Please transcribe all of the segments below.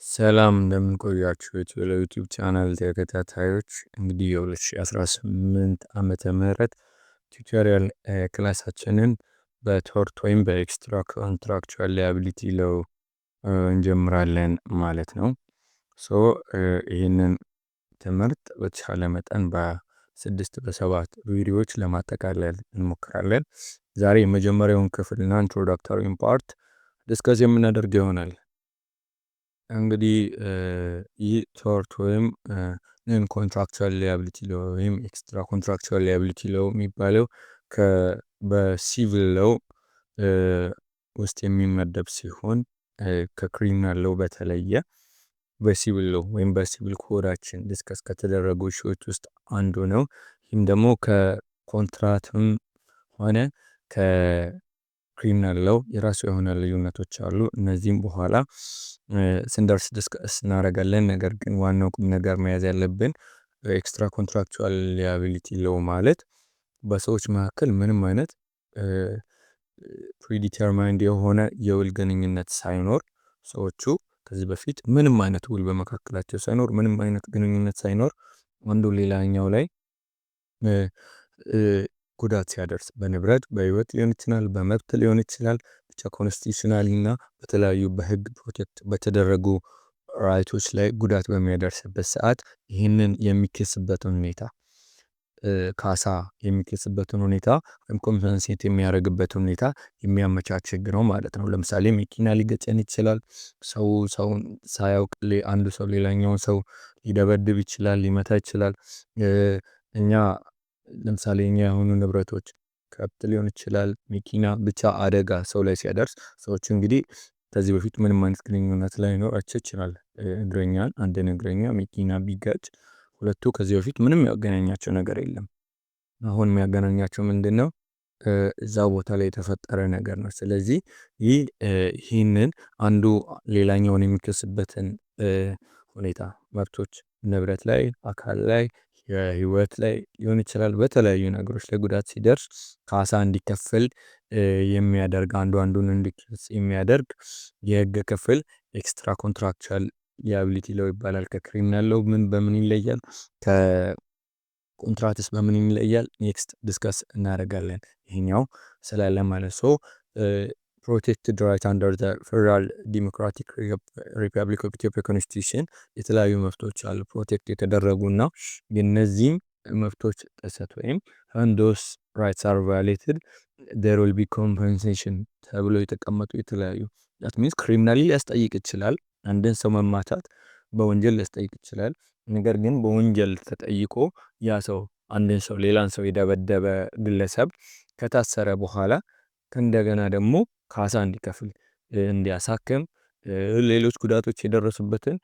ሰላም እንደምን ቆያችሁ የዩቲዩብ ቻናል ተከታታዮች። እንግዲህ የ2018 ዓመተ ምህረት ቱቶሪያል ክላሳችንን በቶርት ወይም በኤክስትራ ኮንትራክቹዋል ላያቢሊቲ ሎው እንጀምራለን ማለት ነው። ይህንን ትምህርት በተሻለ መጠን በ6 በ7 ቪዲዮዎች ለማጠቃለል እንሞክራለን። ዛሬ የመጀመሪያውን ክፍል እና ኢንትሮዳክተሪውን ፓርት ዲስከስ የምናደርግ ይሆናል። እንግዲህ ይህ ቶርት ወይም ነን ኮንትራክቹዋል ላያቢሊቲ ሎው ወይም ኤክስትራ ኮንትራክቹዋል ላያቢሊቲ ሎው የሚባለው በሲቪል ሎው ውስጥ የሚመደብ ሲሆን ከክሪሚናል ሎው በተለየ በሲቪል ሎው ወይም በሲቪል ኮዳችን ዲስከስ ከተደረጉ ኢሹዎች ውስጥ አንዱ ነው። ይህም ደግሞ ከኮንትራትም ሆነ ከክሪሚናል ሎው የራሱ የሆነ ልዩነቶች አሉ። እነዚህም በኋላ ስንደርስ ዲስከስ እናደርጋለን። ነገር ግን ዋናው ቁም ነገር መያዝ ያለብን ኤክስትራ ኮንትራክቹዋል ላያቢሊቲ ሎው ማለት በሰዎች መካከል ምንም አይነት ፕሪዲተርማይንድ የሆነ የውል ግንኙነት ሳይኖር ሰዎቹ ከዚህ በፊት ምንም አይነት ውል በመካከላቸው ሳይኖር ምንም አይነት ግንኙነት ሳይኖር አንዱ ሌላኛው ላይ ጉዳት ሲያደርስ በንብረት በህይወት ሊሆን ይችላል፣ በመብት ሊሆን ይችላል፣ ብቻ ኮንስቲቱሽናሊ እና በተለያዩ በህግ ፕሮቴክት በተደረጉ ራይቶች ላይ ጉዳት በሚያደርስበት ሰዓት ይህንን የሚከስበትን ሁኔታ ካሳ የሚከስበትን ሁኔታ ወይም ኮምፐንሴት የሚያደርግበትን ሁኔታ የሚያመቻች ህግ ነው ማለት ነው። ለምሳሌ መኪና ሊገጨን ይችላል። ሰውን ሳያውቅ አንዱ ሰው ሌላኛውን ሰው ሊደበድብ ይችላል፣ ሊመታ ይችላል። እኛ ለምሳሌ እኛ የሆኑ ንብረቶች ከብት ሊሆን ይችላል፣ መኪና ብቻ አደጋ ሰው ላይ ሲያደርስ ሰዎች እንግዲህ ከዚህ በፊት ምንም አይነት ግንኙነት ላይኖራቸው ይችላል። አንድን እግረኛ መኪና ቢጋጭ ሁለቱ ከዚህ በፊት ምንም ያገናኛቸው ነገር የለም። አሁን የሚያገናኛቸው ምንድነው? እዛው ቦታ ላይ የተፈጠረ ነገር ነው። ስለዚህ ይህንን አንዱ ሌላኛውን የሚከስበትን ሁኔታ መብቶች ንብረት ላይ፣ አካል ላይ፣ የህይወት ላይ ሊሆን ይችላል፣ በተለያዩ ነገሮች ላይ ጉዳት ሲደርስ ካሳ እንዲከፈል የሚያደርግ አንዱን እንዲከስ የሚያደርግ የህግ ክፍል ኤክስትራ ኮንትራክቹዋል ላያቢሊቲ ሎው ይባላል። ከክሪሚናል ሎው በምን ይለያል? ከኮንትራትስ በምን ይለያል? ኔክስት ዲስከስ እናደርጋለን። ይሄኛው ስላለ ማለት protected right under the Federal Democratic Republic of Ethiopia Constitution የተለያዩ መብቶች አሉ ፕሮቴክት የተደረጉና የነዚህም መብቶች ጥሰት ወይም when those rights are violated there will be compensation ተብሎ የተቀመጡ የተለያዩ that means criminally ሊያስጠይቅ ይችላል። አንድን ሰው መማታት በወንጀል ሊያስጠይቅ ይችላል። ነገር ግን በወንጀል ተጠይቆ ያ ሰው አንድን ሰው ሌላን ሰው የደበደበ ግለሰብ ከታሰረ በኋላ ከእንደገና ደግሞ ካሳ እንዲከፍል እንዲያሳክም ሌሎች ጉዳቶች የደረሱበትን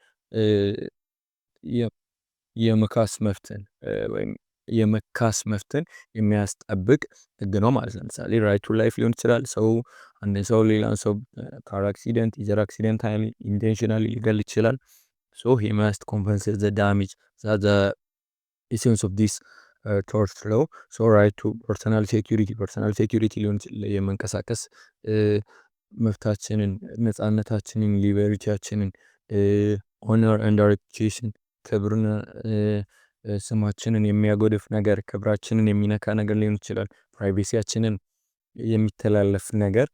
የመካስ መፍትን ወይም የመካስ መፍትን የሚያስጠብቅ ህግ ነው ማለት ነው። ለምሳሌ ራይት ቱ ላይፍ ሊሆን ይችላል። ሰው አንድ ሰው ሌላን ሰው ካር አክሲደንት ኢዘር አክሲደንታሊ ኢንቴንሽናሊ ሊገል ይችላል። he must compensate the damage that the essence of this tort law. right to personal security ሊሆን ይችላል። የመንቀሳቀስ መብታችንን፣ ነፃነታችንን፣ ሊበሪቲያችንን honor and reputation ክብርና ስማችንን የሚያጎድፍ ነገር፣ ክብራችንን የሚነካ ነገር ሊሆን ይችላል። ፕራይቬሲያችንን የሚተላለፍ ነገር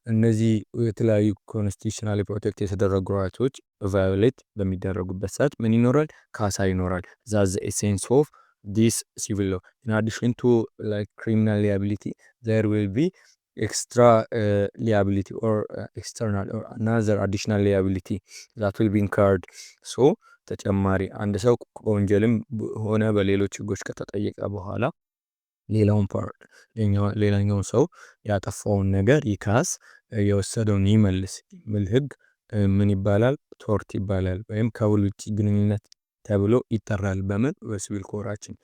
እነዚህ የተለያዩ ኮንስቲቱሽናሊ ፕሮቴክት የተደረጉ ራይቶች ቫዮሌት በሚደረጉበት ሰዓት ምን ይኖራል? ካሳ ይኖራል። that's the essence of this civil law. in addition to like criminal liability there will be extra liability or external or another additional liability that will be incurred. ተጨማሪ አንድ ሰው በወንጀልም ሆነ በሌሎች ህጎች ከተጠየቀ በኋላ ሌላኛው ሰው ያጠፋውን ነገር ይካስ፣ የወሰደውን ይመልስ የሚል ህግ ምን ይባላል? ቶርት ይባላል። ወይም ከውል ውጪ ግንኙነት ተብሎ ይጠራል። በምን? በሲቪል ኮራችን።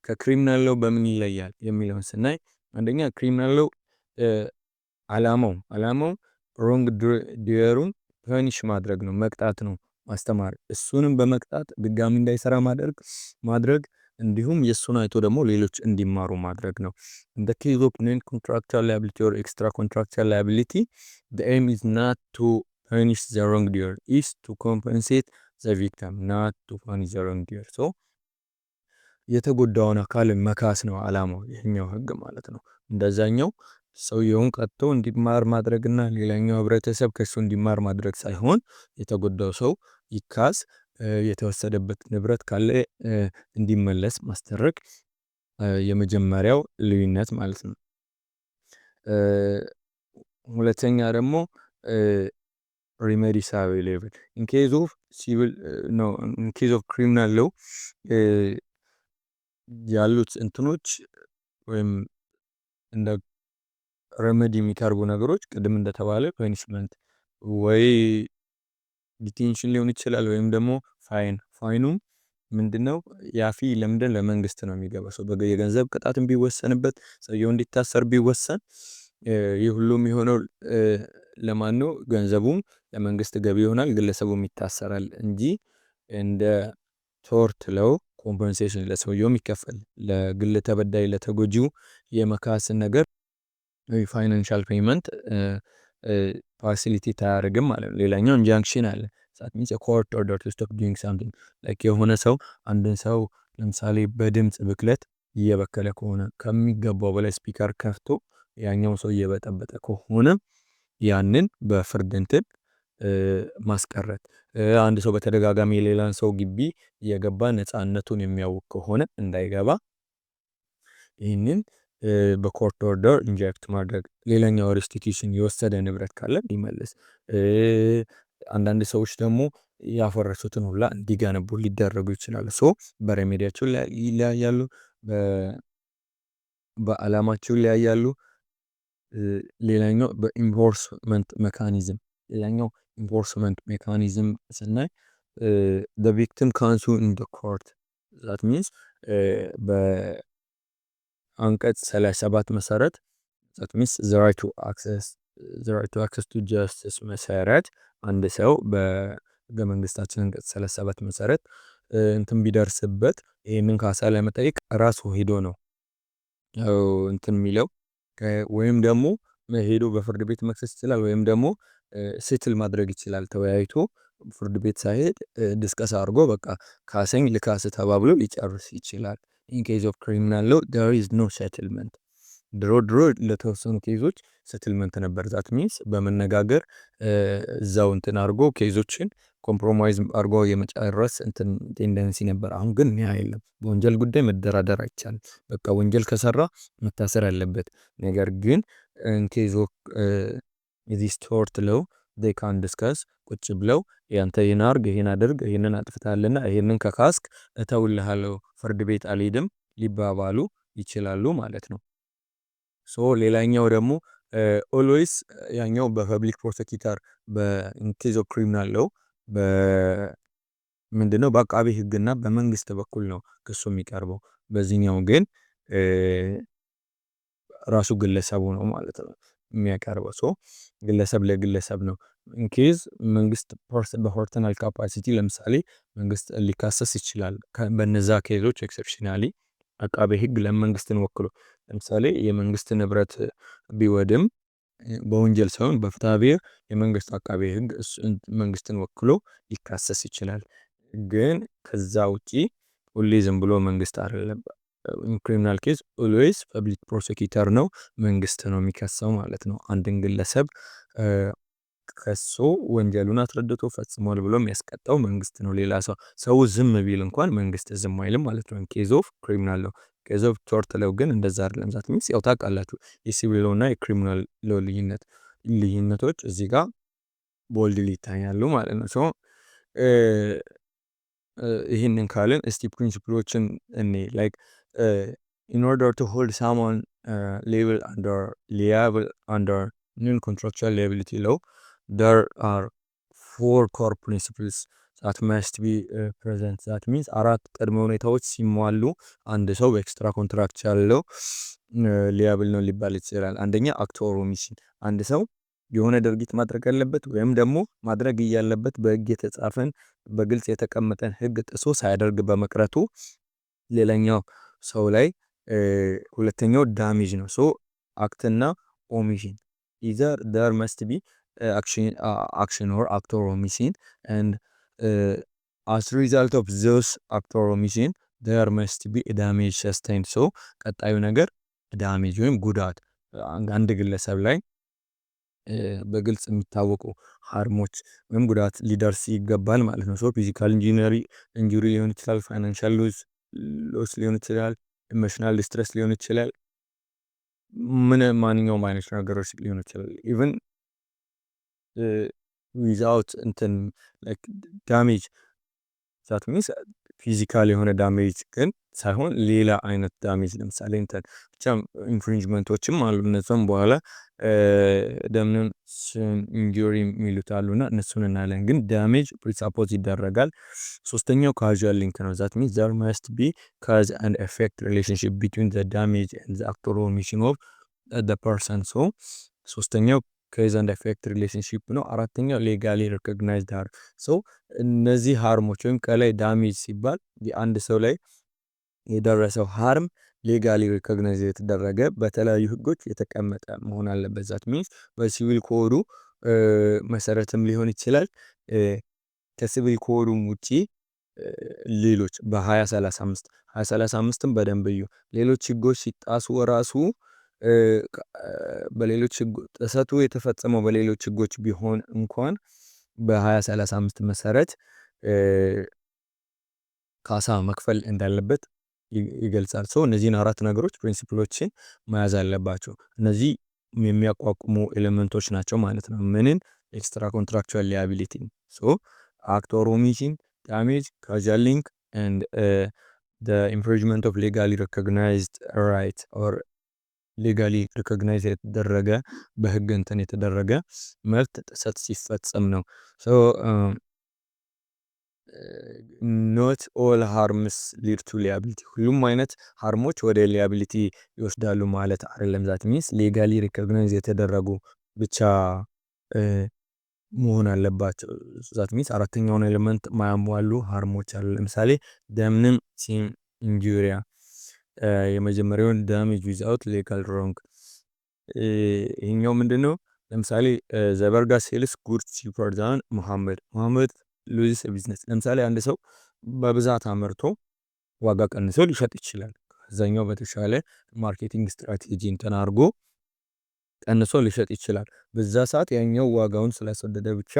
ከክሪሚናል ሎው በምን ይለያል የሚለውን ስናይ አንደኛ ክሪሚናል ሎው አላማው ሮንግ ዱየሩን ፐኒሽ ማድረግ ነው፣ መቅጣት ነው፣ ማስተማር፣ እሱንም በመቅጣት ድጋሚ እንዳይሰራ ማድረግ እንዲሁም የሱን አይቶ ደግሞ ሌሎች እንዲማሩ ማድረግ ነው። in the case of non contractual liability or extra contractual liability the aim is not to punish the wrongdoer is to compensate the victim, not to punish the wrongdoer. So የተጎዳውን አካልን መካስ ነው ዓላማው ይሄኛው ህግ ማለት ነው። እንደዛኛው ሰውየውን ቀጥቶ እንዲማር ማድረግና ሌላኛው ህብረተሰብ ከሱ እንዲማር ማድረግ ሳይሆን የተጎዳው ሰው ይካስ፣ የተወሰደበት ንብረት ካለ እንዲመለስ ማስደረግ የመጀመሪያው ልዩነት ማለት ነው። ሁለተኛ ደግሞ remedies are available in case of civil no in case of criminal law ያሉት እንትኖች ወይም እንደ ረመዲ የሚቀርቡ ነገሮች ቅድም እንደተባለ ፐኒሽመንት ወይ ዲቴንሽን ሊሆን ይችላል ወይም ደግሞ ፋይኑም ምንድነው ያፊ ለምንድን ለመንግስት ነው የሚገባው። ሰው የገንዘብ ቅጣትም ቢወሰንበት ሰውየው እንዲታሰር ቢወሰን ይህ ሁሉም የሆነው ለማን ነው? ገንዘቡም ለመንግስት ገቢ ይሆናል፣ ግለሰቡም ይታሰራል እንጂ እንደ ቶርት ለው ኮምፐንሴሽን ለሰውየው ይከፈል ለግል ተበዳይ ለተጎጂው የመካስን ነገር ፋይናንሻል ፔይመንት ፋሲሊቲ ታያደርግም ማለት ነው። ሌላኛው ኢንጃንክሽን አለ። that means a court order to stop doing something like የሆነ ሰው አንድን ሰው ለምሳሌ በድምጽ ብክለት እየበከለ ከሆነ ከሚገባው በላይ ስፒከር ከፍቶ ያኛው ሰው እየበጠበጠ ከሆነ ያንን በፍርድ እንትን ማስቀረት፣ አንድ ሰው በተደጋጋሚ ሌላን ሰው ግቢ እየገባ ነፃነቱን የሚያውቅ ከሆነ እንዳይገባ ይህንን በኮርት ኦርደር ኢንጀክት ማድረግ። ሌላኛው ሬስቲቲዩሽን የወሰደ ንብረት ካለ ሊመልስ። አንዳንድ ሰዎች ደግሞ ያፈረሱትን ሁላ እንዲገነቡ ሊደረጉ ይችላሉ። ሶ በሬሜዲያቸው ይለያያሉ፣ በአላማቸው ይለያያሉ። ሌላኛው በኢንፎርስመንት ሜካኒዝም ሌላኛው ኢንፎርስመንት ሜካኒዝም ስናይ the victim can sue in the court that means በአንቀጽ 37 መሰረት that means the right to access to justice መሰረት አንድ ሰው በህገ መንግስታችን አንቀጽ 37 መሰረት እንትን ቢደርስበት ይሄንን ካሳ ለመጠየቅ ራሱ ሄዶ ነው እንትን የሚለው ወይም ደግሞ ሄዶ በፍርድ ቤት መክሰስ ይችላል ወይም ደግሞ ሴትል ማድረግ ይችላል። ተወያይቶ ፍርድ ቤት ሳይሄድ ዲስከስ አድርጎ በቃ ካሰኝ ልካስ ተባብሎ ሊጨርስ ይችላል። in case of criminal law there is no settlement። ድሮ ለተወሰኑ ኬዞች ሴትልመንት ነበር። that means በመነጋገር እዛው እንትን አድርጎ ኬዞችን ኮምፕሮማይዝ አድርጎ የመጨረስ እንትን ቴንደንሲ ነበር። አሁን ግን ያ የለም። በወንጀል ጉዳይ መደራደር አይቻልም። በቃ ወንጀል ከሰራ መታሰር አለበት። ነገር ግን in case of this tort law they can discuss ቁጭ ብለው ያንተ ይሄን አድርግ ይሄን አድርግ ይሄንን አጥፍታልና ይሄንን ከካስክ እተውልሃለሁ ፍርድ ቤት አልሄድም ሊባባሉ ይችላሉ ማለት ነው። ሶ ሌላኛው ደግሞ ኦልዌይስ ያኛው በፐብሊክ ፕሮሰኪተር በኢንኬዝ ኦፍ ክሪሚናል ለው ምንድነው በአቃቤ ህግና በመንግስት በኩል ነው ክሱ የሚቀርበው። በዚህኛው ግን ራሱ ግለሰቡ ነው ማለት ነው የሚያቀርበው። ሶ ግለሰብ ለግለሰብ ነው። ኢንኬዝ መንግስት በፐርሰናል ካፓሲቲ ለምሳሌ መንግስት ሊካሰስ ይችላል። በነዛ ኬዞች ኤክሰፕሽናሊ አቃቤ ህግ ለመንግስትን ወክሎ ለምሳሌ የመንግስት ንብረት ቢወድም በወንጀል ሳይሆን በፍትሐ ብሔር የመንግስት አቃቤ ህግ መንግስትን ወክሎ ሊካሰስ ይችላል። ግን ከዛ ውጪ ሁሌ ዝም ብሎ መንግስት አይደለም። ክሪሚናል ኬዝ ኦልዌይስ ፐብሊክ ፕሮሰኪተር ነው መንግስት ነው የሚከሰው ማለት ነው። አንድን ግለሰብ ከሶ ወንጀሉን አስረድቶ ፈጽሟል ብሎ የሚያስቀጣው መንግስት ነው። ሌላ ሰው ዝም ቢል እንኳን መንግስት ዝም አይልም ማለት ነው። ኬዝ ኦፍ ክሪሚናል ለው። ኬዝ ኦፍ ቶርት ለው ግን እንደዛ አይደለም። ዛት ሚንስ ያው ታውቃላችሁ የሲቪል ለው እና የክሪሚናል ለው ልዩነቶች እዚህ ጋር ቦልድሊ ይታያሉ ማለት ነው። ሶ ይህንን ካልን እስቲ ፕሪንሲፕሎችን እኔ ላይክ in order to hold someone liable under non-contractual liability law there are 4 core principles that must be present. that means አራት ቅድመ ሁኔታዎች ሲሟሉ አንድ ሰው በኤክስትራ ኮንትራክቹዋል ለው ሊያብል ነው ሊባል ይችላል። አንደኛ አክት ኦር ኦሚሽን አንድ ሰው የሆነ ድርጊት ማድረግ አለበት ወይም ደግሞ ማድረግ እያለበት በህግ የተጻፈን በግልጽ የተቀመጠን ህግ ጥሶ ሳያደርግ በመቅረቱ ሌላኛው ሰው ላይ ሁለተኛው ዳሜጅ ነው። ሶ አክትና ኦሚሽን either there must be action or act or omission, and as a result of those act or omission there must be a damage sustained. so ቀጣዩ ነገር ዳሜጅ ወይም ጉዳት አንድ ግለሰብ ላይ በግልጽ የሚታወቁ ሃርሞች ወይም ጉዳት ሊደርስ ይገባል ማለት ነው። ሶ ፊዚካል ኢንጁሪ ሊሆን ይችላል፣ ፋይናንሻል ሎስ ሊሆን ይችላል፣ ኢሞሽናል ዲስትረስ ሊሆን ይችላል፣ ማንኛውም አይነት ነገሮች ሊሆን ይችላል። ኢቭን ዊዛውት እንትን ላይክ ዳሜጅ ዛት ሚንስ ፊዚካል የሆነ ዳሜጅ ግን ሳይሆን ሌላ አይነት ዳሜጅ ለምሳሌ እንትን ብቻ ኢንፍሪንጅመንቶችም አሉ። እነዛም በኋላ ደምንም ኢንጁሪ የሚሉት አሉና እነሱን እናያለን። ግን ዳሜጅ ፕሪሳፖዝ ይደረጋል። ሶስተኛው ካዥዋል ሊንክ ነው። ዛት ሚንስ there must be cause and effect relationship between the damage and the actual omission of the person. so ሶስተኛው cause and effect relationship ነው። አራተኛው legally recognized harm። so እነዚህ ሃርሞች ወይም ከላይ ዳሜጅ ሲባል የአንድ ሰው ላይ የደረሰው ሃርም ሌጋሊ ሪኮግናይዝ የተደረገ በተለያዩ ህጎች የተቀመጠ መሆን አለበት። ዛት ሚንስ በሲቪል ኮዱ መሰረትም ሊሆን ይችላል። ከሲቪል ኮዱም ውጪ ሌሎች በ2035ም በደንብ እዩ። ሌሎች ህጎች ሲጣሱ ራሱ በሌሎች ጥሰቱ የተፈጸመው በሌሎች ህጎች ቢሆን እንኳን በ2035 መሰረት ካሳ መክፈል እንዳለበት ይገልጻል። ሶ እነዚህን አራት ነገሮች ፕሪንሲፕሎችን መያዝ አለባቸው። እነዚህ የሚያቋቁሙ ኤሌመንቶች ናቸው ማለት ነው። ምንን? ኤክስትራ ኮንትራክቹዋል ሊያቢሊቲ። ሶ አክት ኦር ኦሚሽን፣ ዳሜጅ፣ ካዥዋል ሊንክ ኤንድ ኢንፍሪንጅመንት ኦፍ ሌጋሊ ሪኮግናይዝድ ራይት ኦር ሌጋሊ ሪኮግናይዝ የተደረገ በህግ እንትን የተደረገ መብት ጥሰት ሲፈጸም ነው። ሶ ኖት ኦል ሃርምስ ሊድ ቱ ሊያቢሊቲ፣ ሁሉም አይነት ሃርሞች ወደ ሊያቢሊቲ ይወስዳሉ ማለት አይደለም። ዛት ሚንስ ሌጋሊ ሪኮግናይዝ የተደረጉ ብቻ መሆን አለባቸው። ዛት ሚንስ አራተኛውን ኤሌመንት ማያሟሉ ሃርሞች አሉ። ለምሳሌ ደምንም ሲም ኢንጁሪያ የመጀመሪያውን ዳሜጅ ዊዛውት ሌጋል ሮንግ። ይሄኛው ምንድነው? ለምሳሌ ዘበርጋ ሴልስ ጉድ ቺፐር ዛን ሙሐመድ ሉዚስ ቢዝነስ። ለምሳሌ አንድ ሰው በብዛት አመርቶ ዋጋ ቀንሶ ሊሸጥ ይችላል። ከዛኛው በተሻለ ማርኬቲንግ ስትራቴጂ እንትን አድርጎ ቀንሶ ሊሸጥ ይችላል። በዛ ሰዓት ያኛው ዋጋውን ስላስወደደ ብቻ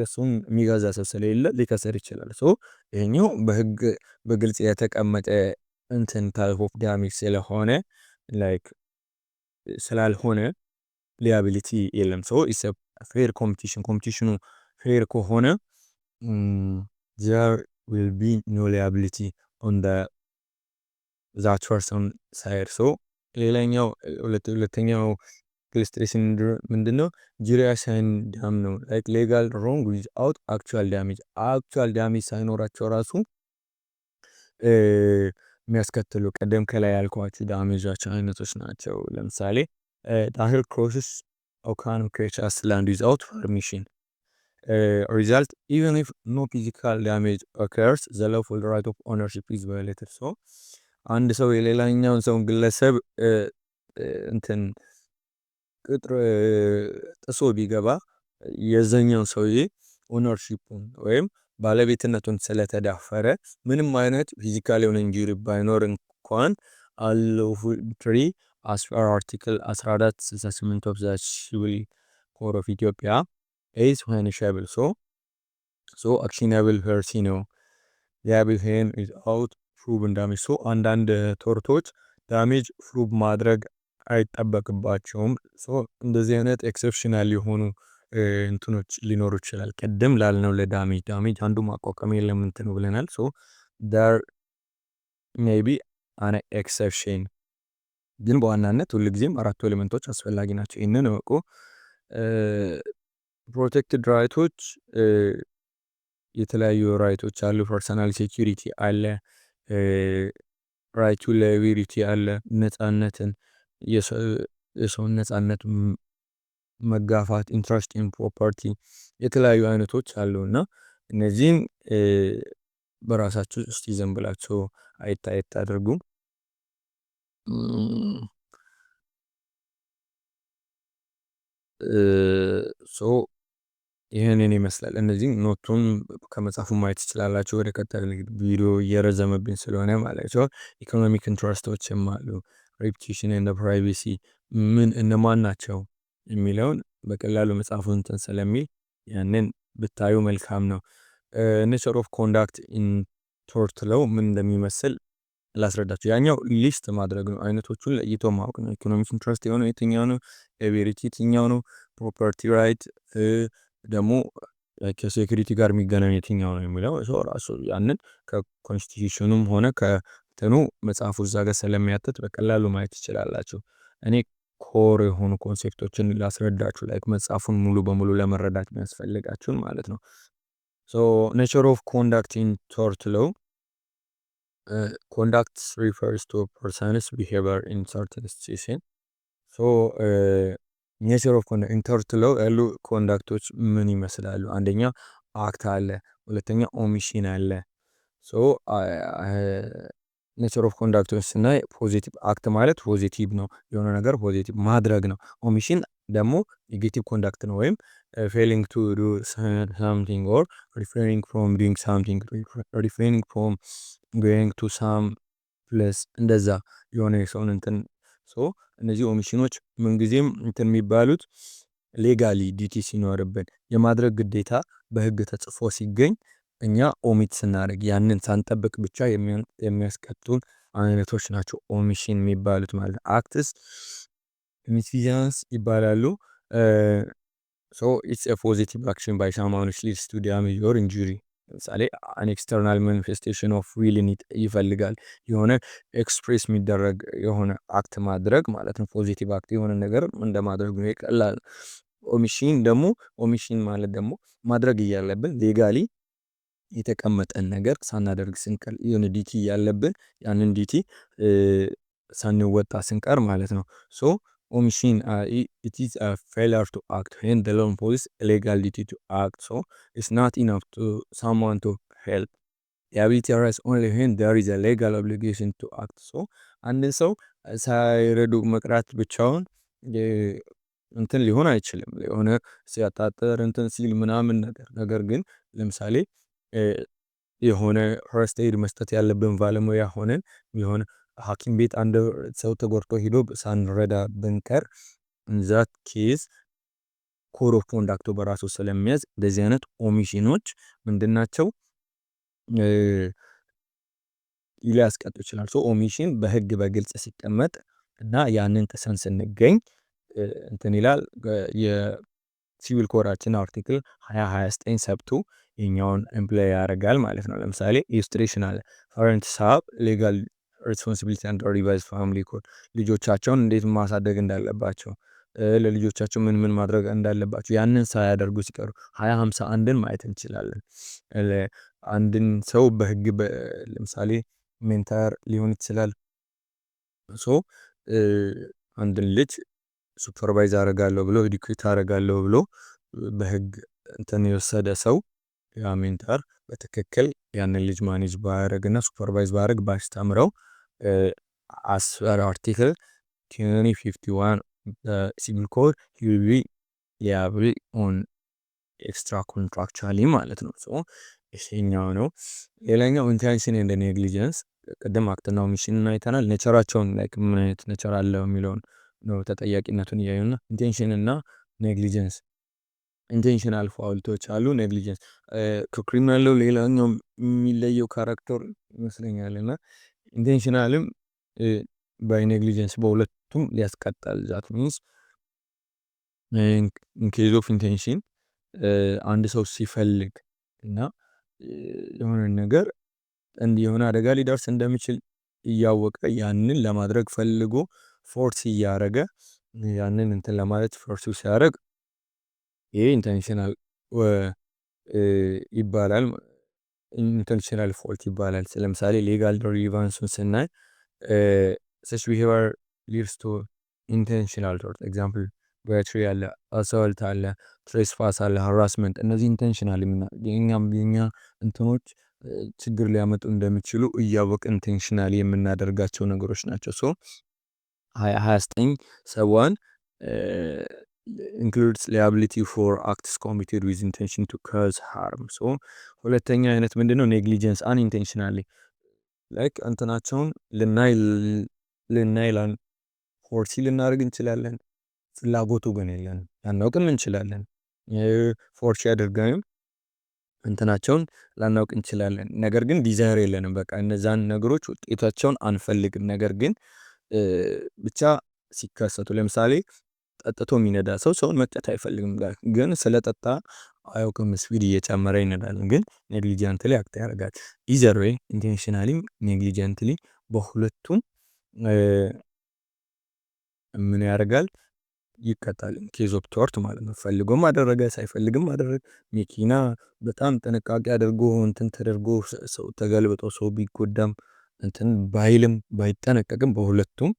እሱን የሚገዛ ሰው ስለሌለ ሊከሰር ይችላል። ሶ ይሄኛው በህግ በግልጽ የተቀመጠ እንትን ታይፕ ኦፍ ዳሜጅ ስለሆነ ላይክ ስላልሆነ ሊያቢሊቲ የለም። ሶ ኢትስ ፌር ኮምፒቲሽኑ ፌር ከሆነ there will be no liability on that person side። so ሌላኛው ሁለተኛው ኢሉስትሬሽን ምንድነው? ጁሪያስ ኤንድ ዳም ነው። ላይክ ሌጋል ሮንግ ዊዝአውት አክቹዋል ዳሜጅ ሳይኖራቸው ራሱ የሚያስከትሉ ቀደም ከላይ ያልኳችሁ ዳሜጃቸው አይነቶች ናቸው። ለምሳሌ ታህር ክሮስስ ኦካን ክሬቻስ ላንድ ዊዝአውት ፐርሚሽን result even if no physical damage occurs the lawful right of ownership is violated። so አንድ ሰው የሌላኛውን ሰው ግለሰብ እንትን ቅጥር ጥሶ ቢገባ የዛኛው ሰውዬ ኦነርሺፑን ወይም ባለቤትነቱን ስለተዳፈረ ምንም አይነት ፊዚካል የሆነ ኢንጁሪ ባይኖር እንኳን አልፎትሪ as per article 1468 of the civil code of Ethiopia is punishable። so actionable heresy ነው። liable hen is out proven damage። so አንዳንድ ቶርቶች ዳሜጅ ፕሩቭ ማድረግ አይጠበቅባቸውም። ሶ እንደዚህ አይነት ኤክሰፕሽናል የሆኑ እንትኖች ሊኖሩ ይችላል። ቀደም ላልነው ለዳሜጅ አንዱ ማቋቋም የለም እንትን ብለናል። ሶ there may be an exception ግን በዋናነት ሁልጊዜም አራቱ ኤሌመንቶች አስፈላጊ ናቸው። ይሄንን እወቁ። ፕሮቴክትድ ራይቶች የተለያዩ ራይቶች አሉ። ፐርሰናል ሴኩሪቲ አለ፣ ራይት ቱ ላይቢሊቲ አለ፣ ነፃነትን የሰውን ነፃነት መጋፋት፣ ኢንትረስት ኢን ፕሮፐርቲ የተለያዩ አይነቶች አሉ እና እነዚህም በራሳችሁ እስቲ ዘን ብላችሁ አይታየት አድርጉ። ሶ ይህንን ይመስላል። እነዚህም ኖቱን ከመጽሐፉ ማየት ትችላላችሁ። ወደ ቀጣዩ ቪዲዮ እየረዘመብኝ ስለሆነ ማለት ነው። ኢኮኖሚክ ኢንትረስቶችም አሉ። ሬፑቴሽን ኤንድ ፕራይቬሲ ምን እነማን ናቸው የሚለውን በቀላሉ መጽሐፉን እንትን ስለሚል ያንን ብታዩ መልካም ነው። ኔቸር ኦፍ ኮንዳክት ኢን ቶርት ለው ምን እንደሚመስል ላስረዳችሁ። ያኛው ሊስት ማድረግ ነው፣ አይነቶቹን ለይቶ ማወቅ ነው። ኢኮኖሚክ ኢንትረስት የሆነው የትኛው ነው፣ ኤቢሊቲ የትኛው ነው፣ ፕሮፐርቲ ራይት ደግሞ ከሴኩሪቲ ጋር የሚገናኝ የትኛው ነው የሚለው ራሱ ያንን ከኮንስቲቱሽኑም ሆነ ከትኑ መጽሐፉ እዛ ጋር ስለሚያትት በቀላሉ ማየት ትችላላችሁ። እኔ ኮር የሆኑ ኮንሴፕቶችን ላስረዳችሁ፣ ላይክ መጽሐፉን ሙሉ በሙሉ ለመረዳት የሚያስፈልጋችሁን ማለት ነው። ሶ ኔቸር ኦፍ ኮንዳክት ኢን ቶርት ሎው ኮንዳክት ሪፈርስ ቱ ፐርሰንስ ቢሄቪየር ኢን ሰርተን ሲቹዌሽን። ሶ ኔቸር ኦፍ ኮንዳክት ኢን ቶርት ሎው ያሉ ኮንዳክቶች ምን ይመስላሉ? አንደኛ አክት አለ፣ ሁለተኛ ኦሚሽን አለ። ሶ ኔቸር ኦፍ ኮንዳክቶች ስናይ ፖዚቲቭ አክት ማለት ፖዚቲቭ ነው፣ የሆነ ነገር ፖዚቲቭ ማድረግ ነው። ኦሚሽን ደግሞ ኔጌቲቭ ኮንዳክት ነው፣ ወይም ፌሊንግ ቱ ዱ ሳምቲንግ ኦር ሪፍሬኒንግ ፍሮም ዱይንግ ሳምቲንግ፣ ሪፍሬኒንግ ፍሮም ጎይንግ ቱ ሳም ፕሌስ፣ እንደዛ የሆነ የሰውን እንትን። ሶ እነዚህ ኦሚሽኖች ምንጊዜም እንትን የሚባሉት ሌጋሊ ዲቲ ሲኖርብን የማድረግ ግዴታ በህግ ተጽፎ ሲገኝ እኛ ኦሚት ስናደርግ ያንን ሳንጠብቅ ብቻ የሚያስቀጡን አይነቶች ናቸው ኦሚሽን የሚባሉት ማለት ነው። አክትስ ሚስፊዛንስ ይባላሉ። ሶ ኢትስ ኤ ፖዚቲቭ አክሽን ባይ ሳምዋን ዊች ሊድስ ቱ ዳሜጅ ኦር ኢንጁሪ። ለምሳሌ አን ኤክስተርናል ማኒፌስቴሽን ኦፍ ዊልን ይፈልጋል፣ የሆነ ኤክስፕሬስ የሚደረግ የሆነ አክት ማድረግ ማለት ነው። ፖዚቲቭ አክት የሆነ ነገር እንደማድረግ ነው፣ ይቀላል። ኦሚሽን ደግሞ ኦሚሽን ማለት ደግሞ ማድረግ እያለብን ሌጋሊ የተቀመጠን ነገር ሳናደርግ ስንቀር የሆነ ዲቲ ያለብን ያንን ዲቲ ሳንወጣ ስንቀር ማለት ነው። ሶ ኦሚሽን it is a failure to act when the law imposes a legal duty to act, so it's not enough to someone to help. Liability arises only when there is a legal obligation to act. so አንድን ሰው ሳይረዱ መቅራት ብቻውን እንትን ሊሆን አይችልም። የሆነ ሲያጣጥር እንትን ሲል ምናምን ነገር ግን ለምሳሌ የሆነ ፈርስት ኤድ መስጠት ያለብን ባለሙያ ሆነን የሆነ ሐኪም ቤት አንድ ሰው ተጎድቶ ሄዶ ሳንረዳ ብንቀር ዛት ኬዝ ኮድ ኦፍ ኮንዳክቱ በራሱ ስለሚያዝ እንደዚህ አይነት ኦሚሽኖች ምንድናቸው ሊያስቀጡ ይችላል። ሶ ኦሚሽን በህግ በግልጽ ሲቀመጥ እና ያንን ጥሰን ስንገኝ እንትን ይላል። የሲቪል ኮዳችን አርቲክል 2029 ሰብቱ የኛውን ኤምፕሎይ ያደርጋል ማለት ነው። ለምሳሌ ኢሉስትሬሽን አለ። ፓረንትስ ሃቭ ሌጋል ሪስፖንሲቢሊቲ አንደር ሪቫይዝድ ፋሚሊ ኮድ፣ ልጆቻቸውን እንዴት ማሳደግ እንዳለባቸው፣ ለልጆቻቸው ምን ምን ማድረግ እንዳለባቸው ያንን ሳያደርጉ ሲቀሩ 2051ን ማየት እንችላለን። አንድን ሰው በህግ ለምሳሌ ሜንተር ሊሆን ይችላል። ሶ አንድን ልጅ ሱፐርቫይዝ አደርጋለሁ ብሎ ኤዱኬት አደርጋለሁ ብሎ በህግ እንትን የወሰደ ሰው ያ ሜንተር በትክክል ያንን ልጅ ማኔጅ ባያደርግና ሱፐርቫይዝ ባያደርግ ባስተምረው as per article 2051 civil code he will be liable on extra contractually ማለት ነው። ሶ ይሄኛው ነው። ሌላኛው ኢንቴንሽን ኤንድ ኔግሊጀንስ፣ ቀደም አክትና ኦሚሽን አይተናል። ኔቸራቸውን ላይክ ምን አይነት ኔቸር አለው የሚለውን ነው ተጠያቂነቱን እያዩና ኢንቴንሽን እና ኔግሊጀንስ ኢንቴንሽናል ፋውልቶች አሉ። ኔግሊጀንስ ከክሪሚናል ሎው ሌላኛው የሚለየው ካራክተር ይመስለኛል እና ኢንቴንሽናልም ባይ ኔግሊጀንስ በሁለቱም ሊያስቀጣል። ዛት ሚንስ ኢን ኬዝ ኦፍ ኢንቴንሽን አንድ ሰው ሲፈልግ እና የሆነ ነገር የሆነ አደጋ ሊደርስ እንደሚችል እያወቀ ያንን ለማድረግ ፈልጎ ፎርስ እያደረገ ያንን እንትን ለማለት ፎርስ ሲያደርግ ይሄ ኢንቴንሽናል ይባላል። ኢንቴንሽናል ፎልት ይባላል። ለምሳሌ ሌጋል ሪሊቫንሱን ስናይ such behavior leads to intentional tort ኤግዛምፕል battery አለ፣ አሳልት አለ፣ ትሬስፓስ አለ፣ ሃራስመንት። እነዚህ ኢንቴንሽናል የኛ እንትኖች ችግር ሊያመጡ እንደሚችሉ እያወቅ ኢንቴንሽናል የምናደርጋቸው ነገሮች ናቸው። ሶ 29 ሰዋን includes liability for acts committed with intention to cause harm. so ሁለተኛ አይነት ምንድነው negligence unintentionally like እንትናቸውን ልናይ ፎርሲ ልናደርግ እንችላለን ፍላጎቱ ግን የለንም ላናውቅም እንችላለን ፎርሲ አድርገንም እንትናቸውን ላናውቅ እንችላለን ነገር ግን ዲዛይር የለንም በቃ እነዛን ነገሮች ውጤታቸውን አንፈልግም ነገር ግን ብቻ ሲከሰቱ ለምሳሌ ጠጥቶ የሚነዳ ሰውን መቅጣት አይፈልግም ግን ስለጠጣ አያውቅም ስፒድ እየጨመረ ይነዳል ግን ኔግሊጀንትሊ አክት ያደርጋል ኢዘር ዌይ ኢንቴንሽናሊ ኔግሊጀንትሊ በሁለቱም ምን ያደርጋል ይቀጣል ኬዝ ኦፍ ቶርት ማለት ነው ፈልጎም አደረገ ሳይፈልግም አደረገ መኪና በጣም ጥንቃቄ አድርጎ እንትን ተደርጎ ሰው ተገልብጦ ሰው ቢጎዳም እንትን ባይልም ባይጠነቀቅም በሁለቱም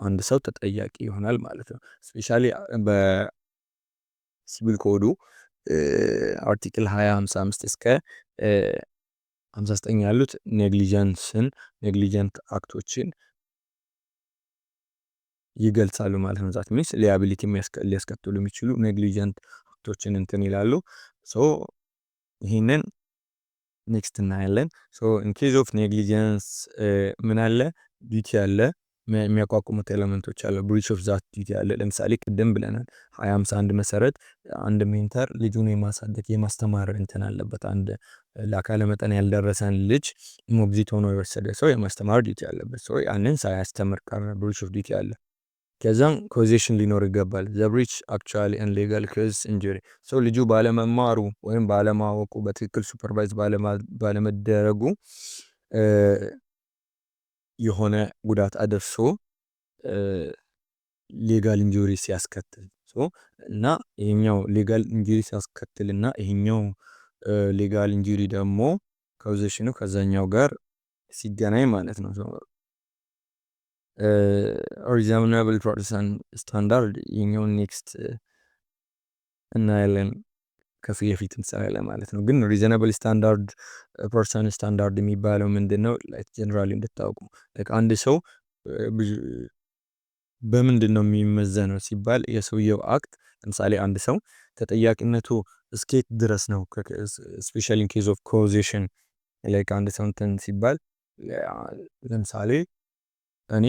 አንድ ሰው ተጠያቂ ይሆናል ማለት ነው ስፔሻሊ በሲቪል ኮዱ አርቲክል 255 እስከ 59 ያሉት ኔግሊጀንት አክቶችን ይገልጻሉ ማለት ነው ዛት ሚንስ ሊያቢሊቲ ሊያስከትሉ የሚችሉ ኔግሊጀንት አክቶችን እንትን ይላሉ ሶ ይሄንን ኔክስት እናያለን ሶ ኢን ኬዝ ኦፍ ኔግሊጀንስ ምን አለ ዲቲ አለ የሚያቋቁሙት ኤሌመንቶች አለ ብሪች ኦፍ ዛት ዲቲ አለ ለምሳሌ ቅድም ብለናል 251 መሰረት አንድ ሜንተር ልጁን የማሳደግ የማስተማር እንትን አለበት አንድ ለአካለ መጠን ያልደረሰን ልጅ ሞግዚት ሆኖ የወሰደ ሰው የማስተማር ዲቲ አለበት ሶ ያንን ሳያስተምር ቀረ ብሪች ኦፍ ዲቲ አለ ከዛም ኮዜሽን ሊኖር ይገባል the breach actually and legal cause injury so ልጁ ባለመማሩ ወይም ባለማወቁ በትክክል ሱፐርቫይዝ ባለመደረጉ የሆነ ጉዳት አደርሶ ሌጋል ኢንጁሪ ሲያስከትል ሶ እና ይሄኛው ሌጋል ኢንጁሪ ሲያስከትልና ይሄኛው ሌጋል ኢንጁሪ ደግሞ ኮዜሽኑ ከዛኛው ጋር ሲገናኝ ማለት ነው reasonable person standard ይሄኛው ኔክስት እናያለን ከዚህ በፊት እንሰራለ ማለት ነው ግን reasonable standard person standard የሚባለው ምንድነው ላይክ ጀነራሊ እንድታውቁ ላይክ አንድ ሰው በምንድነው የሚመዘነው ሲባል የሰውየው አክት ለምሳሌ አንድ ሰው ተጠያቂነቱ እስኬት ድረስ ነው ስፔሻሊ ኢን ኬዝ ኦፍ ኮዜሽን ላይክ አንድ ሰው እንትን ሲባል ለምሳሌ እኔ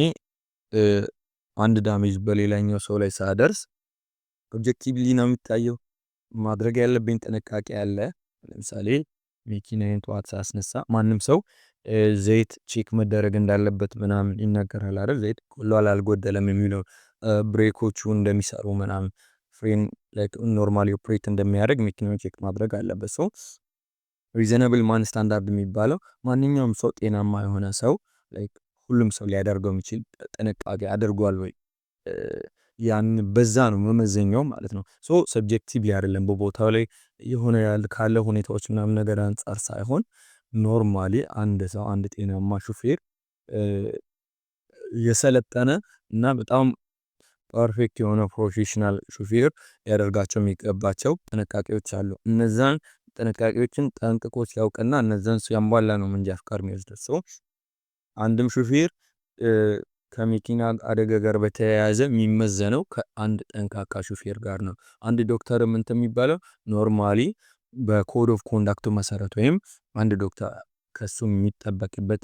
አንድ ዳሜጅ በሌላኛው ሰው ላይ ሳደርስ ኦብጀክቲቭሊ ነው የሚታየው ማድረግ ያለብኝ ጥንቃቄ አለ ለምሳሌ መኪናዬን ጠዋት ሳስነሳ ማንም ሰው ዘይት ቼክ መደረግ እንዳለበት ምናምን ይነገራል አይደል ዘይት ቆሏል አልጎደለም የሚለው ብሬኮቹ እንደሚሰሩ ምናምን ፍሬን ላይክ ኖርማሊ ኦፕሬት እንደሚያደርግ መኪናውን ቼክ ማድረግ አለበት ሶ ሪዘናብል ማን ስታንዳርድ የሚባለው ማንኛውም ሰው ጤናማ የሆነ ሰው ላይክ ሁሉም ሰው ሊያደርገው የሚችል ጥንቃቄ አድርጓል ወይ ያን በዛ ነው መመዘኛው ማለት ነው ሶ ሰብጀክቲቭሊ አይደለም በቦታው ላይ የሆነ ያለ ካለ ሁኔታዎች ምናምን ነገር አንፃር ሳይሆን ኖርማሊ አንድ ሰው አንድ ጤናማ ሹፌር የሰለጠነ እና በጣም ፐርፌክት የሆነ ፕሮፌሽናል ሹፌር ያደርጋቸው የሚገባቸው ጥንቃቄዎች አሉ እነዛን ጥንቃቄዎችን ጠንቅቆ ሲያውቅና እነዛን ሲያሟላ ነው መንጃ ፍቃድ የሚወስደው አንድም ሹፌር ከመኪና አደጋ ጋር በተያያዘ የሚመዘነው ከአንድ ጠንካካ ሹፌር ጋር ነው አንድ ዶክተርም እንትን የሚባለው ኖርማሊ በኮድ ኦፍ ኮንዳክቱ መሰረት ወይም አንድ ዶክተር ከሱ የሚጠበቅበት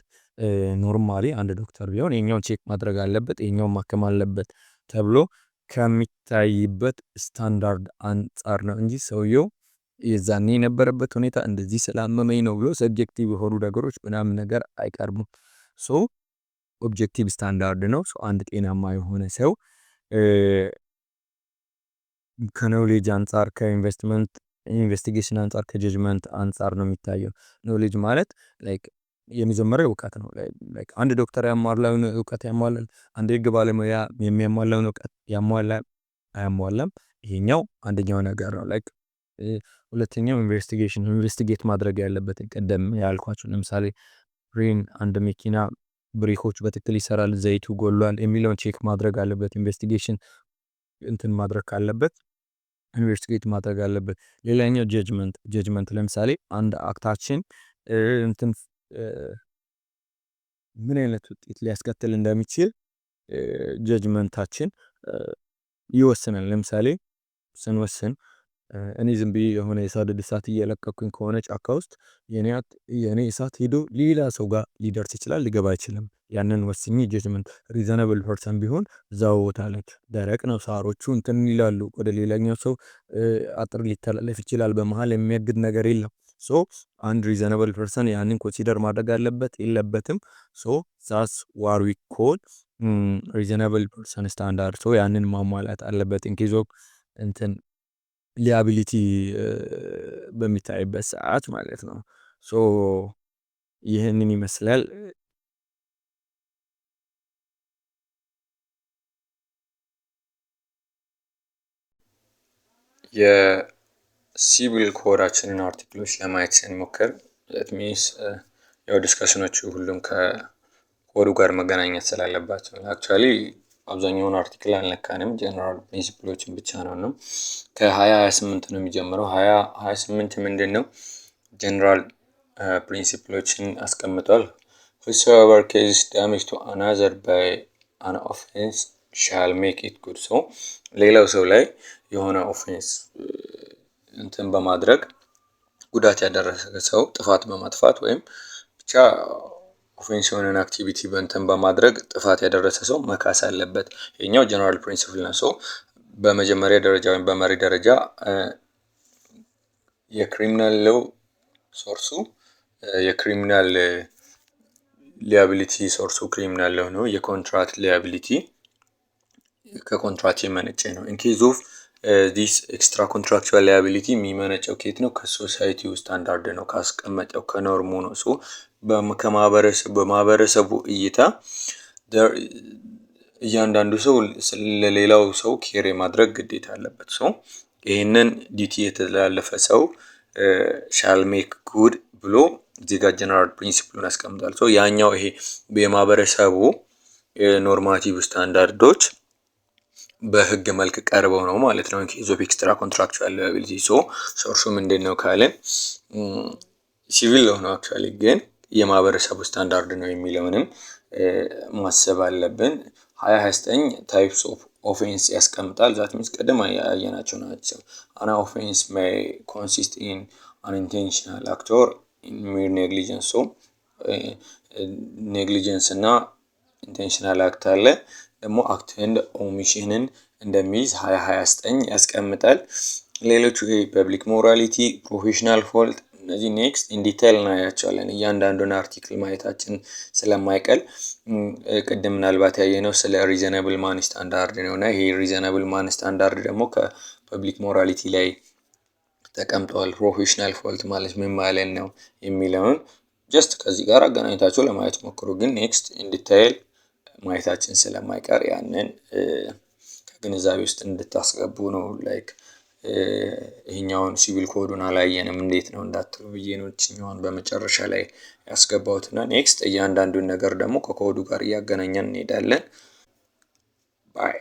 ኖርማሊ አንድ ዶክተር ቢሆን የኛውን ቼክ ማድረግ አለበት የኛውን ማከም አለበት ተብሎ ከሚታይበት ስታንዳርድ አንፃር ነው እንጂ ሰውየው የዛኔ የነበረበት ሁኔታ እንደዚህ ስላመመኝ ነው ብሎ ሰብጀክቲቭ የሆኑ ነገሮች ምናምን ነገር አይቀርቡም ሶ ኦብጀክቲቭ ስታንዳርድ ነው ሶ አንድ ጤናማ የሆነ ሰው ከኖሌጅ አንፃር ከኢንቨስትመንት ኢንቨስቲጌሽን አንፃር ከጀጅመንት አንፃር ነው የሚታየው ኖሌጅ ማለት ላይክ የመጀመሪያው እውቀት ነው ላይክ አንድ ዶክተር ያሟላውን እውቀት ያሟላል አንድ ህግ ባለሙያ የሚያሟላውን እውቀት ያሟላል አያሟላም ይሄኛው አንደኛው ነገር ነው ላይክ ሁለተኛው ኢንቨስቲጌት ማድረግ ያለበት ቀደም ያልኳችሁ ለምሳሌ ብሬን አንድ መኪና ብሬኮች በትክክል ይሰራል ዘይቱ ጎሏል የሚለውን ቼክ ማድረግ አለበት ኢንቨስቲጌሽን እንትን ማድረግ ካለበት ኢንቨስቲጌት ማድረግ አለበት ሌላኛው ጀጅመንት ለምሳሌ አንድ አክታችን እንትን ምን አይነት ውጤት ሊያስከትል እንደሚችል ጀጅመንታችን ይወስናል ለምሳሌ ስንወስን እኔ ዝም ብዬ የሆነ የሰደድ እሳት እየለቀኩኝ ከሆነ ጫካ ውስጥ የኔ እሳት ሄዶ ሌላ ሰው ጋር ሊደርስ ይችላል፣ ሊገባ አይችልም። ያንን ወስኜ ጀጅመንት ሪዘናብል ፐርሰን ቢሆን እዛው ቦታ ላይ ደረቅ ነው፣ ሳሮቹ እንትን ይላሉ፣ ወደ ሌላኛው ሰው አጥር ሊተላለፍ ይችላል። በመሃል የሚያግድ ነገር የለም። ሶ አንድ ሪዘናብል ፐርሰን ያንን ኮንሲደር ማድረግ አለበት የለበትም? ሶ ዛስ ዋር ዊ ኮል ሪዘናብል ፐርሰን ስታንዳርድ። ሶ ያንን ማሟላት አለበት ኢንኬዝ ኦፍ እንትን ሊያቢሊቲ በሚታይበት ሰዓት ማለት ነው። ሶ ይህንን ይመስላል። የሲቪል ኮዳችንን አርቲክሎች ለማየት ስንሞክር ለት ሚንስ ያው ዲስከሽኖቹ ሁሉም ከኮዱ ጋር መገናኘት ስላለባቸው አክቹዋሊ አብዛኛውን አርቲክል አልነካንም፣ ጀነራል ፕሪንሲፕሎችን ብቻ ነው። ከ2028 ነው የሚጀምረው። 2028 ምንድን ነው? ጀነራል ፕሪንሲፕሎችን አስቀምጧል። whosoever causes damage to another by an offense shall make it good። so ሌላው ሰው ላይ የሆነ ኦፌንስ እንትን በማድረግ ጉዳት ያደረሰ ሰው ጥፋት በማጥፋት ወይም ብቻ ኦፌንስ የሆነን አክቲቪቲ በእንትን በማድረግ ጥፋት ያደረሰ ሰው መካስ አለበት። ይሄኛው ጀነራል ፕሪንሲፕል ነው። ሶ በመጀመሪያ ደረጃ ወይም በመሪ ደረጃ የክሪሚናል ሎው ሶርሱ የክሪሚናል ሊያቢሊቲ ሶርሱ ክሪሚናል ሎው ነው። የኮንትራክት ሊያቢሊቲ ከኮንትራክት የመነጨ ነው። ኢንኬዝ ኦፍ ዲስ ኤክስትራ ኮንትራክቹዋል ሊያቢሊቲ የሚመነጨው ከየት ነው? ከሶሳይቲው ስታንዳርድ ነው፣ ካስቀመጠው ከኖርሙ ነው። ሶ በማህበረሰቡ እይታ እያንዳንዱ ሰው ለሌላው ሰው ኬር የማድረግ ግዴታ አለበት። ሶ ይህንን ዲቲ የተላለፈ ሰው ሻል ሜክ ጉድ ብሎ እዚህ ጋር ጀነራል ፕሪንሲፕሉን ያስቀምጣል። ሶ ያኛው ይሄ የማህበረሰቡ ኖርማቲቭ ስታንዳርዶች በህግ መልክ ቀርበው ነው ማለት ነው። ኢንኬዝ ኦፍ ኤክስትራ ኮንትራክቹዋል ላያቢሊቲ። ሶ ሶርሱ ምንድን ነው ካለን ሲቪል ሎው ነው አክቹዋሊ፣ ግን የማህበረሰቡ ስታንዳርድ ነው የሚለውንም ማሰብ አለብን። 2029 ታይፕስ ኦፍ ኦፌንስ ያስቀምጣል። ዛት ሚንስ ቀደም ያየናቸው ናቸው። አን ኦፌንስ ሜይ ኮንሲስት ኢን አንኢንቴንሽናል አክት ኦር ሚር ኔግሊጀንስ። ሶ ኔግሊጀንስ እና ኢንቴንሽናል አክት አለ። ደግሞ አክት ኤንድ ኦሚሽንን እንደሚይዝ 2029 ያስቀምጣል። ሌሎቹ ፐብሊክ ሞራሊቲ፣ ፕሮፌሽናል ፎልት፣ እነዚህ ኔክስት ኢን ዲቴይል እናያቸዋለን። እያንዳንዱን አርቲክል ማየታችን ስለማይቀል ቅድም ምናልባት ያየነው ስለ ሪዘናብል ማን ስታንዳርድ ነው እና ይሄ ሪዘናብል ማን ስታንዳርድ ደግሞ ከፐብሊክ ሞራሊቲ ላይ ተቀምጠዋል። ፕሮፌሽናል ፎልት ማለት ምን ማለት ነው የሚለውን ጀስት ከዚህ ጋር አገናኝታችሁ ለማየት ሞክሩ። ግን ኔክስት ኢን ዲቴይል ማየታችን ስለማይቀር ያንን ከግንዛቤ ውስጥ እንድታስገቡ ነው። ላይክ ይሄኛውን ሲቪል ኮዱን አላየንም እንዴት ነው እንዳትሉ ብዬ ነው እችኛውን በመጨረሻ ላይ ያስገባሁት እና ኔክስት እያንዳንዱን ነገር ደግሞ ከኮዱ ጋር እያገናኘን እንሄዳለን። ባይ